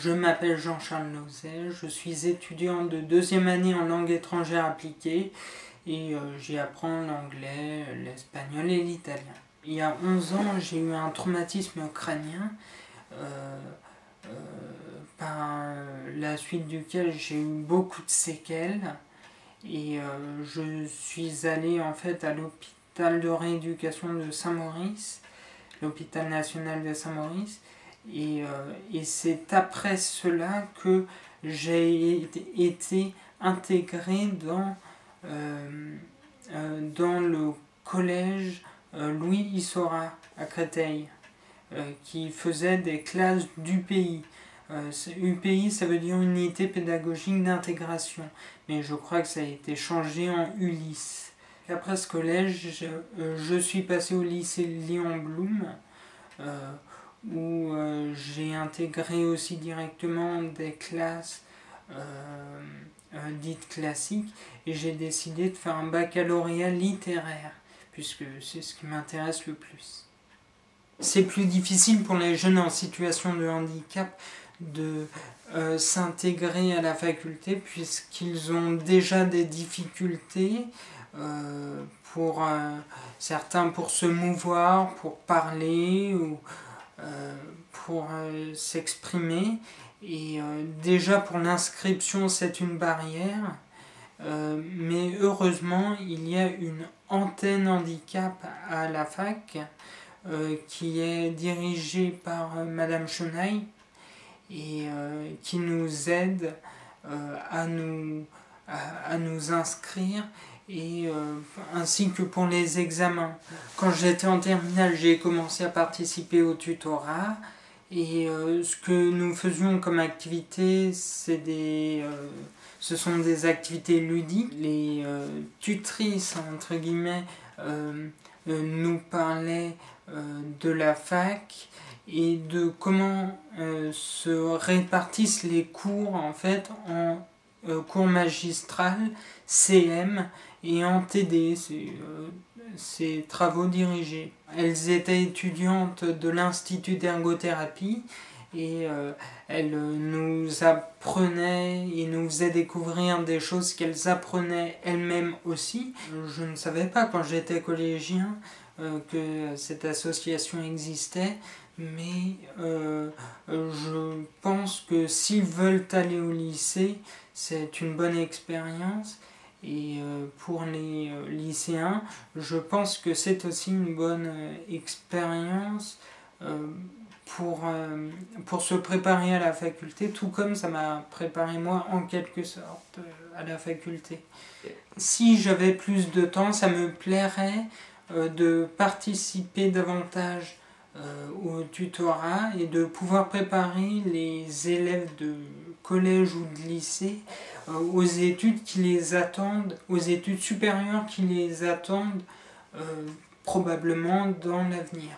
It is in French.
Je m'appelle Jean-Charles Lauzet, je suis étudiant de deuxième année en langue étrangère appliquée et j'y apprends l'anglais, l'espagnol et l'italien. Il y a 11 ans, j'ai eu un traumatisme crânien par la suite duquel j'ai eu beaucoup de séquelles et je suis allé en fait à l'hôpital de rééducation de Saint-Maurice, l'hôpital national de Saint-Maurice. Et c'est après cela que j'ai été intégré dans le collège Louis Issorat à Créteil, qui faisait des classes d'UPI. UPI, ça veut dire Unité pédagogique d'intégration, mais je crois que ça a été changé en ULIS. Après ce collège, je suis passé au lycée Léon Blum, où j'ai intégré aussi directement des classes dites classiques, et j'ai décidé de faire un baccalauréat littéraire, puisque c'est ce qui m'intéresse le plus. C'est plus difficile pour les jeunes en situation de handicap de s'intégrer à la faculté, puisqu'ils ont déjà des difficultés pour certains pour se mouvoir, pour parler ou pour s'exprimer, et déjà pour l'inscription c'est une barrière, mais heureusement il y a une antenne handicap à la fac qui est dirigée par Madame Chenaille et qui nous aide à nous inscrire, et ainsi que pour les examens. Quand j'étais en terminale, j'ai commencé à participer au tutorat, et ce que nous faisions comme activité, ce sont des activités ludiques. Les tutrices, entre guillemets, nous parlaient de la fac et de comment se répartissent les cours en fait en cours magistral, CM et en TD, c'est travaux dirigés. Elles étaient étudiantes de l'Institut d'ergothérapie et elles nous apprenaient et nous faisaient découvrir des choses qu'elles apprenaient elles-mêmes aussi. Je ne savais pas quand j'étais collégien que cette association existait, mais je pense que s'ils veulent aller au lycée, c'est une bonne expérience. Et pour les lycéens, je pense que c'est aussi une bonne expérience pour se préparer à la faculté, tout comme ça m'a préparé moi en quelque sorte à la faculté. Si j'avais plus de temps, ça me plairait de participer davantage au tutorat et de pouvoir préparer les élèves de collège ou de lycée aux études qui les attendent, aux études supérieures qui les attendent probablement dans l'avenir.